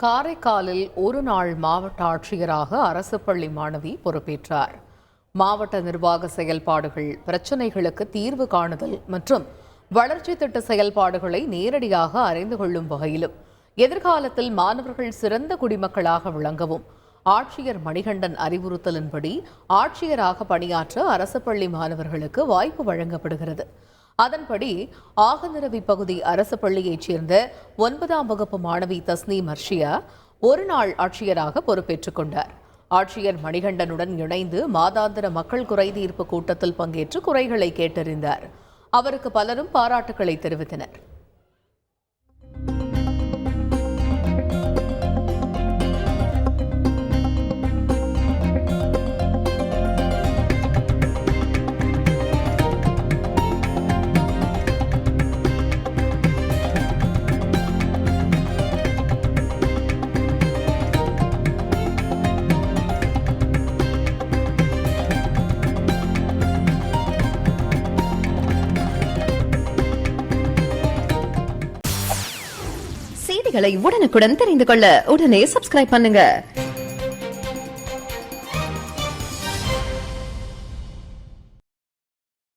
காரைக்காலில் ஒரு நாள் மாவட்ட ஆட்சியராக அரசு பள்ளி மாணவி பொறுப்பேற்றார். மாவட்ட நிர்வாக செயல்பாடுகள், பிரச்சினைகளுக்கு தீர்வு காணுதல் மற்றும் வளர்ச்சி திட்ட செயல்பாடுகளை நேரடியாக அறிந்து கொள்ளும் வகையிலும் எதிர்காலத்தில் மாணவர்கள் சிறந்த குடிமக்களாக விளங்கவும் ஆட்சியர் மணிகண்டன் அறிவுறுத்தலின்படி ஆட்சியராக பணியாற்ற அரசு பள்ளி மாணவர்களுக்கு வாய்ப்பு வழங்கப்படுகிறது. அதன்படி ஆகநிரவி பகுதி அரசு பள்ளியைச் சேர்ந்த 9ஆம் வகுப்பு மாணவி தஸ்னீம் அர்ஷியா ஒரு நாள் ஆட்சியராக பொறுப்பேற்றுக் கொண்டார். ஆட்சியர் மணிகண்டனுடன் இணைந்து மாதாந்திர மக்கள் குறைதீர்ப்பு கூட்டத்தில் பங்கேற்று குறைகளை கேட்டறிந்தார். அவருக்கு பலரும் பாராட்டுக்களை தெரிவித்தனர். செய்திகளை உடனுக்குடன் தெரிந்து கொள்ள உடனே சப்ஸ்கிரைப் பண்ணுங்க.